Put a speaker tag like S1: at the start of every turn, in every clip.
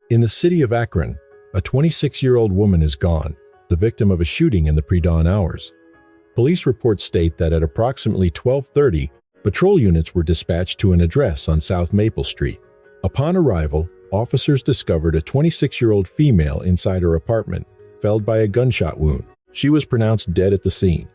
S1: In the city of Akron, a 26-year-old woman is gone, the victim of a shooting in the pre-dawn hours. Police reports state that at approximately 12:30, patrol units were dispatched to an address on South Maple Street. Upon arrival, officers discovered a 26-year-old female inside her apartment, felled by a gunshot wound. She was pronounced dead at the scene.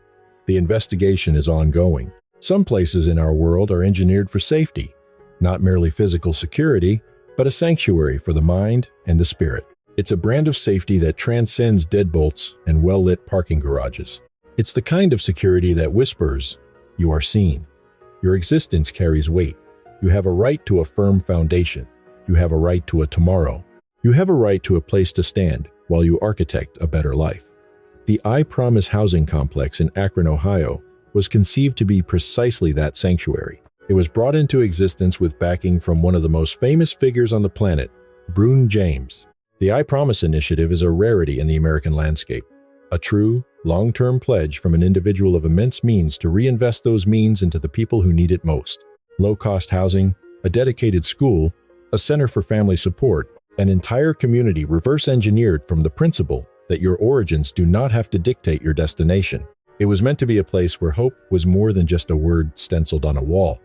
S1: The investigation is ongoing. Some places in our world are engineered for safety, not merely physical security, but a sanctuary for the mind and the spirit. It's a brand of safety that transcends deadbolts and well-lit parking garages. It's the kind of security that whispers, "You are seen. Your existence carries weight. You have a right to a firm foundation. You have a right to a tomorrow. You have a right to a place to stand while you architect a better life." The I Promise housing complex in Akron, Ohio, was conceived to be precisely that sanctuary. It was brought into existence with backing from one of the most famous figures on the planet, LeBron James. The I Promise initiative is a rarity in the American landscape, a true, long-term pledge from an individual of immense means to reinvest those means into the people who need it most. Low-cost housing, a dedicated school, a center for family support, an entire community reverse-engineered from the principle that your origins do not have to dictate your destination. It was meant to be a place where hope was more than just a word stenciled on a wall.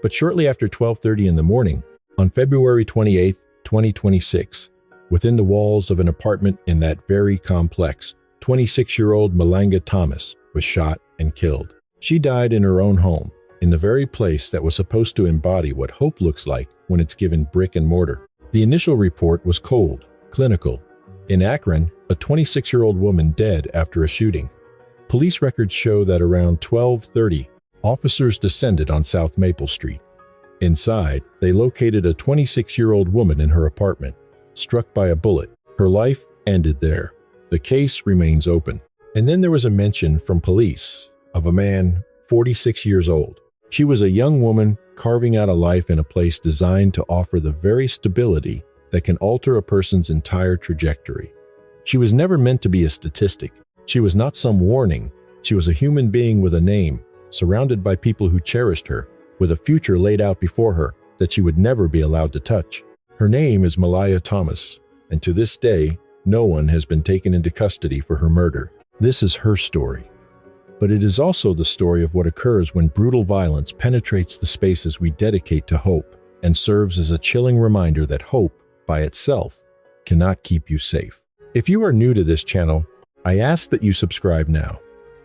S1: But shortly after 12:30 in the morning, on February 28, 2026, within the walls of an apartment in that very complex, 26-year-old Malaysha Thomas was shot and killed. She died in her own home, in the very place that was supposed to embody what hope looks like when it's given brick and mortar. The initial report was cold, clinical. In Akron, a 26-year-old woman dead after a shooting. Police records show that around 12:30, officers descended on South Maple Street. Inside, they located a 26-year-old woman in her apartment, struck by a bullet. Her life ended there. The case remains open. And then there was a mention from police of a man, 46 years old. She was a young woman carving out a life in a place designed to offer the very stability that can alter a person's entire trajectory. She was never meant to be a statistic. She was not some warning. She was a human being with a name, surrounded by people who cherished her, with a future laid out before her that she would never be allowed to touch. Her name is Malaysha Thomas, and to this day, no one has been taken into custody for her murder. This is her story. But it is also the story of what occurs when brutal violence penetrates the spaces we dedicate to hope and serves as a chilling reminder that hope, by itself, cannot keep you safe. If you are new to this channel, I ask that you subscribe now.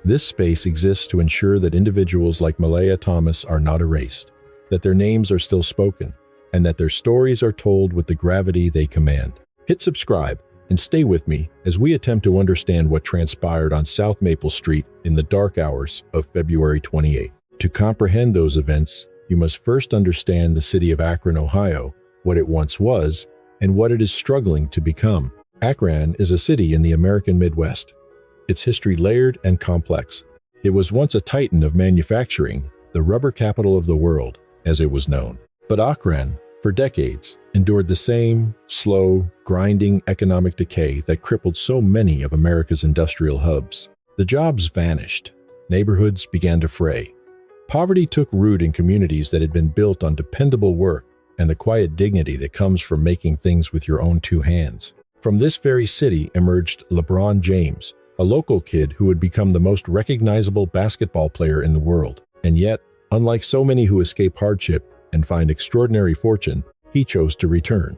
S1: This space exists to ensure that individuals like Malaysha Thomas are not erased, that their names are still spoken, and that their stories are told with the gravity they command. Hit subscribe and stay with me as we attempt to understand what transpired on South Maple Street in the dark hours of February 28th. To comprehend those events, you must first understand the city of Akron, Ohio, what it once was, and what it is struggling to become. Akron is a city in the American Midwest. Its history layered and complex. It was once a titan of manufacturing, the rubber capital of the world, as it was known. But Akron, for decades, endured the same slow, grinding economic decay that crippled so many of America's industrial hubs. The jobs vanished. Neighborhoods began to fray. Poverty took root in communities that had been built on dependable work and the quiet dignity that comes from making things with your own two hands. From this very city emerged LeBron James, a local kid who would become the most recognizable basketball player in the world. And yet, unlike so many who escape hardship and find extraordinary fortune, he chose to return.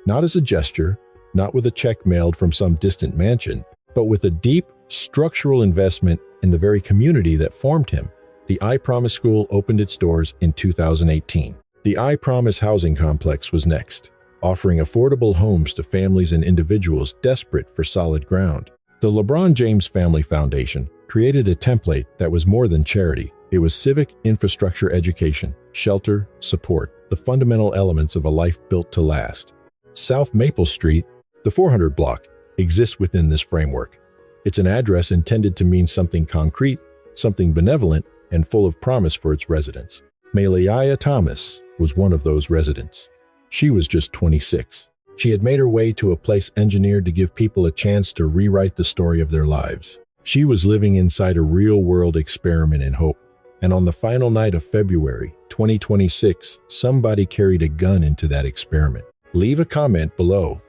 S1: Not as a gesture, not with a check mailed from some distant mansion, but with a deep, structural investment in the very community that formed him. The I Promise School opened its doors in 2018. The I Promise housing complex was next, offering affordable homes to families and individuals desperate for solid ground. The LeBron James Family Foundation created a template that was more than charity. It was civic infrastructure education, shelter, support, the fundamental elements of a life built to last. South Maple Street, the 400 block, exists within this framework. It's an address intended to mean something concrete, something benevolent, and full of promise for its residents. Malaysha Thomas was one of those residents. She was just 26. She had made her way to a place engineered to give people a chance to rewrite the story of their lives. She was living inside a real-world experiment in hope. And on the final night of February 2026, somebody carried a gun into that experiment. Leave a comment below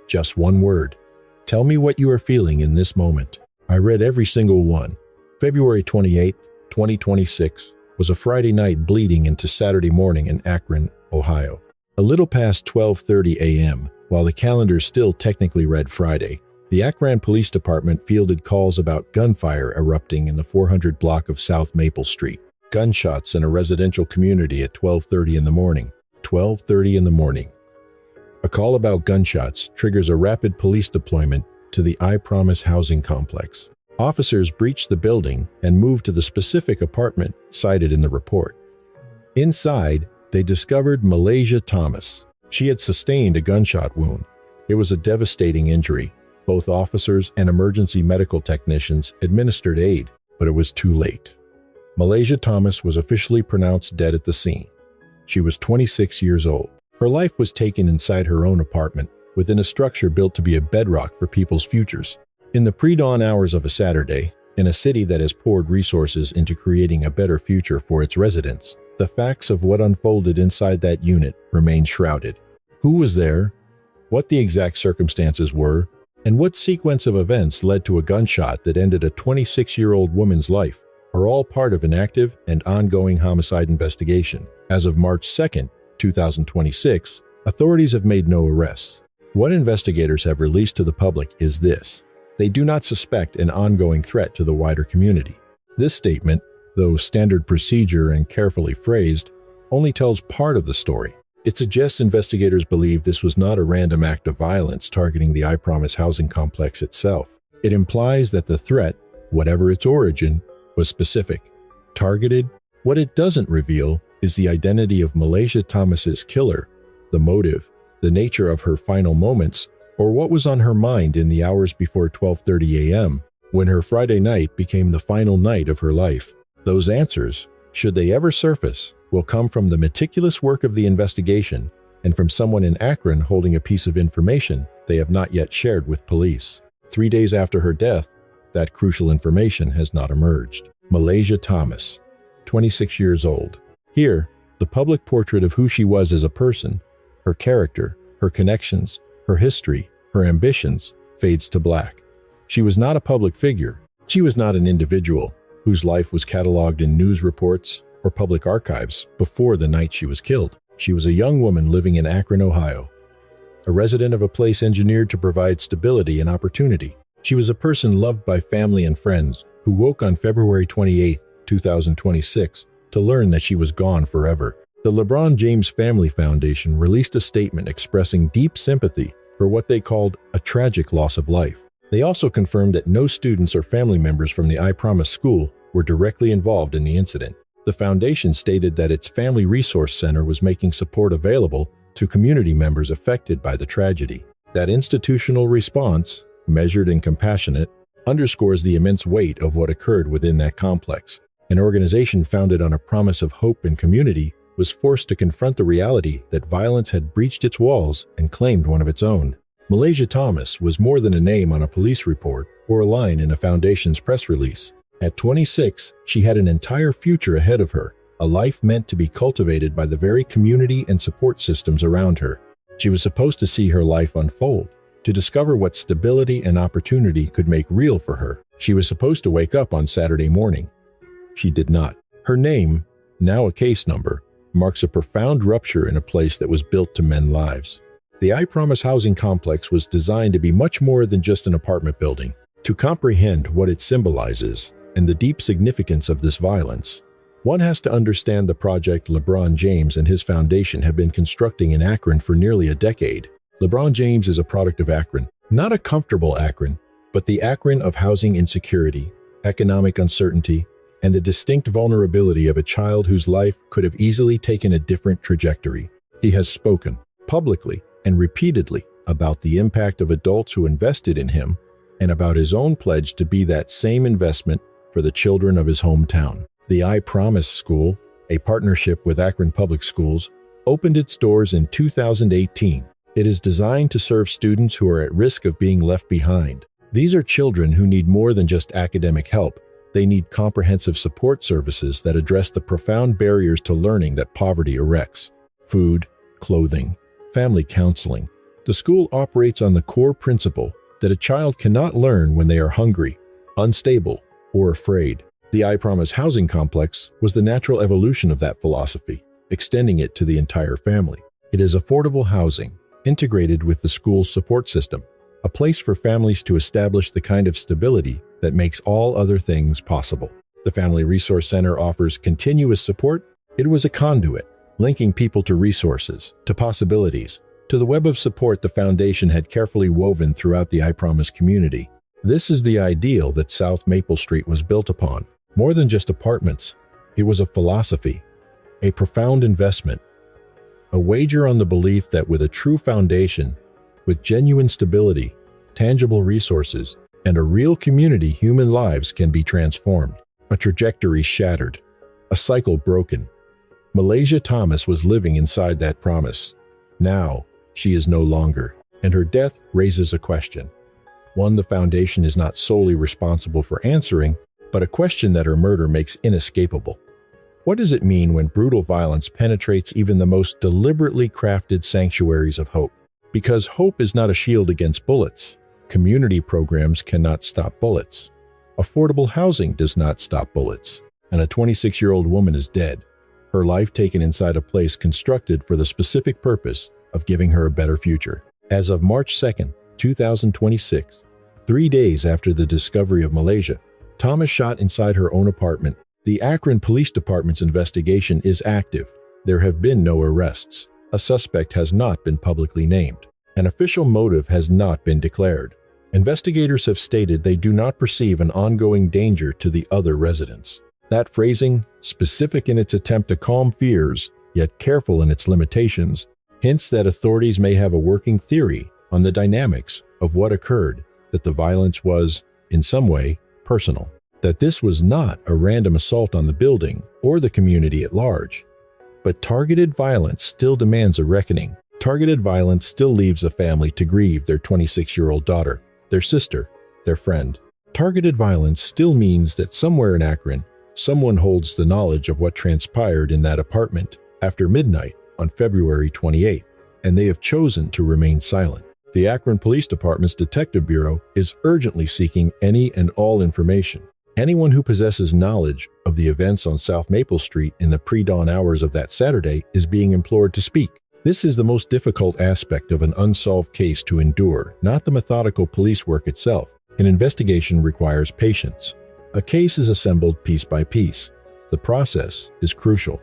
S1: Just one word. Tell me what you are feeling in this moment. I read every single one. February 28th, 2026 was a Friday night bleeding into Saturday morning in Akron, Ohio. A little past 12:30 a.m., while the calendar still technically read Friday, the Akron Police Department fielded calls about gunfire erupting in the 400 block of South Maple Street. Gunshots in a residential community at 12:30 in the morning. 12:30 in the morning. A call about gunshots triggers a rapid police deployment to the I Promise housing complex. Officers breach the building and move to the specific apartment cited in the report. Inside, they discovered Malaysha Thomas. She had sustained a gunshot wound. It was a devastating injury. Both officers and emergency medical technicians administered aid, but it was too late. Malaysha Thomas was officially pronounced dead at the scene. She was 26 years old. Her life was taken inside her own apartment, within a structure built to be a bedrock for people's futures. In the pre-dawn hours of a Saturday, in a city that has poured resources into creating a better future for its residents, the facts of what unfolded inside that unit remain shrouded. Who was there, what the exact circumstances were, and what sequence of events led to a gunshot that ended a 26-year-old woman's life are all part of an active and ongoing homicide investigation. As of March 2nd, 2026, authorities have made no arrests. What investigators have released to the public is this: they do not suspect an ongoing threat to the wider community. This statement, though standard procedure and carefully phrased, only tells part of the story. It suggests investigators believe this was not a random act of violence targeting the I Promise housing complex itself. It implies that the threat, whatever its origin, was specific, targeted. What it doesn't reveal is the identity of Malaysha Thomas's killer, the motive, the nature of her final moments, or what was on her mind in the hours before 12:30 a.m., when her Friday night became the final night of her life. Those answers, should they ever surface, will come from the meticulous work of the investigation and from someone in Akron holding a piece of information they have not yet shared with police. 3 days after her death, that crucial information has not emerged. Malaysha Thomas, 26 years old. Here, the public portrait of who she was as a person, her character, her connections, her history, her ambitions, fades to black. She was not a public figure. She was not an individual whose life was cataloged in news reports or public archives before the night she was killed. She was a young woman living in Akron, Ohio, a resident of a place engineered to provide stability and opportunity. She was a person loved by family and friends who woke on February 28, 2026, to learn that she was gone forever. The LeBron James Family Foundation released a statement expressing deep sympathy for what they called a tragic loss of life. They also confirmed that no students or family members from the I Promise school were directly involved in the incident. The foundation stated that its Family Resource Center was making support available to community members affected by the tragedy. That institutional response, measured and compassionate, underscores the immense weight of what occurred within that complex. An organization founded on a promise of hope and community was forced to confront the reality that violence had breached its walls and claimed one of its own. Malaysha Thomas was more than a name on a police report or a line in a foundation's press release. At 26, she had an entire future ahead of her, a life meant to be cultivated by the very community and support systems around her. She was supposed to see her life unfold, to discover what stability and opportunity could make real for her. She was supposed to wake up on Saturday morning. She did not. Her name, now a case number, marks a profound rupture in a place that was built to mend lives. The I Promise housing complex was designed to be much more than just an apartment building. To comprehend what it symbolizes and the deep significance of this violence, one has to understand the project LeBron James and his foundation have been constructing in Akron for nearly a decade. LeBron James is a product of Akron, not a comfortable Akron, but the Akron of housing insecurity, economic uncertainty, and the distinct vulnerability of a child whose life could have easily taken a different trajectory. He has spoken, publicly and repeatedly, about the impact of adults who invested in him and about his own pledge to be that same investment for the children of his hometown. The I Promise School, a partnership with Akron Public Schools, opened its doors in 2018. It is designed to serve students who are at risk of being left behind. These are children who need more than just academic help. They need comprehensive support services that address the profound barriers to learning that poverty erects: food, clothing, family counseling, The school operates on the core principle that a child cannot learn when they are hungry, unstable, or afraid. The I Promise housing complex was the natural evolution of that philosophy, extending it to the entire family. It is affordable housing, integrated with the school's support system, a place for families to establish the kind of stability that makes all other things possible. The Family Resource Center offers continuous support. It was a conduit, linking people to resources, to possibilities, to the web of support the foundation had carefully woven throughout the I Promise community. This is the ideal that South Maple Street was built upon. More than just apartments, it was a philosophy, a profound investment, a wager on the belief that with a true foundation, with genuine stability, tangible resources, and a real community, human lives can be transformed. A trajectory shattered, a cycle broken. Malaysha Thomas was living inside that promise. Now, she is no longer, and her death raises a question. One the foundation is not solely responsible for answering, but a question that her murder makes inescapable. What does it mean when brutal violence penetrates even the most deliberately crafted sanctuaries of hope? Because hope is not a shield against bullets. Community programs cannot stop bullets. Affordable housing does not stop bullets. And a 26-year-old woman is dead, her life taken inside a place constructed for the specific purpose of giving her a better future. As of March 2nd, 2026, 3 days after the discovery of Malaysha, Thomas shot inside her own apartment. The Akron Police Department's investigation is active. There have been no arrests. A suspect has not been publicly named. An official motive has not been declared. Investigators have stated they do not perceive an ongoing danger to the other residents. That phrasing, specific in its attempt to calm fears, yet careful in its limitations, hints that authorities may have a working theory on the dynamics of what occurred, that the violence was, in some way, personal, that this was not a random assault on the building or the community at large. But targeted violence still demands a reckoning. Targeted violence still leaves a family to grieve their 26-year-old daughter, their sister, their friend. Targeted violence still means that somewhere in Akron, someone holds the knowledge of what transpired in that apartment after midnight on February 28th, and they have chosen to remain silent. The Akron Police Department's Detective Bureau is urgently seeking any and all information. Anyone who possesses knowledge of the events on South Maple Street in the pre-dawn hours of that Saturday is being implored to speak. This is the most difficult aspect of an unsolved case to endure, not the methodical police work itself. An investigation requires patience. A case is assembled piece by piece. The process is crucial.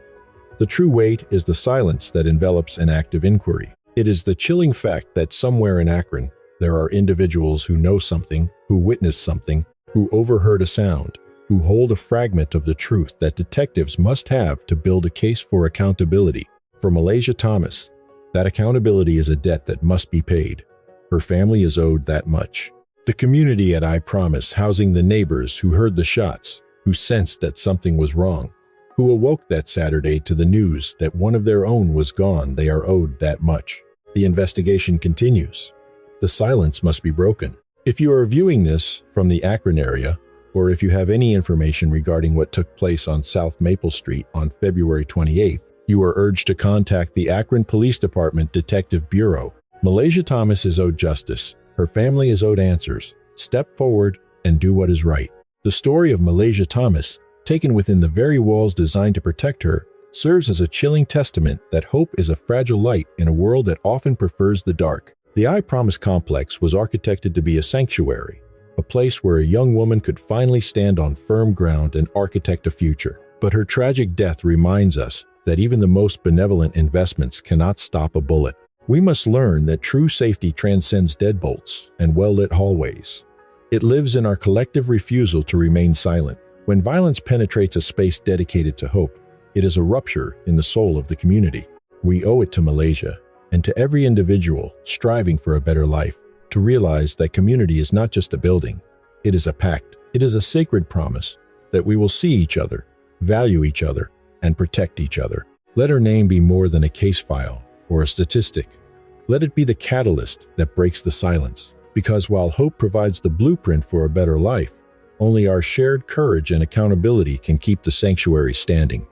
S1: The true weight is the silence that envelops an active inquiry. It is the chilling fact that somewhere in Akron, there are individuals who know something, who witnessed something, who overheard a sound, who hold a fragment of the truth that detectives must have to build a case for accountability. For Malaysha Thomas, that accountability is a debt that must be paid. Her family is owed that much. The community at I Promise, housing the neighbors who heard the shots, who sensed that something was wrong, who awoke that Saturday to the news that one of their own was gone, they are owed that much. The investigation continues. The silence must be broken. If you are viewing this from the Akron area, or if you have any information regarding what took place on South Maple Street on February 28th, you are urged to contact the Akron Police Department Detective Bureau. Malaysha Thomas is owed justice. Her family is owed answers. Step forward and do what is right. The story of Malaysha Thomas, taken within the very walls designed to protect her, serves as a chilling testament that hope is a fragile light in a world that often prefers the dark. The I Promise complex was architected to be a sanctuary, a place where a young woman could finally stand on firm ground and architect a future. But her tragic death reminds us that even the most benevolent investments cannot stop a bullet. We must learn that true safety transcends deadbolts and well-lit hallways. It lives in our collective refusal to remain silent. When violence penetrates a space dedicated to hope, it is a rupture in the soul of the community. We owe it to Malaysha and to every individual striving for a better life to realize that community is not just a building. It is a pact. It is a sacred promise that we will see each other, value each other, and protect each other. Let her name be more than a case file or a statistic. Let it be the catalyst that breaks the silence. Because while hope provides the blueprint for a better life, only our shared courage and accountability can keep the sanctuary standing.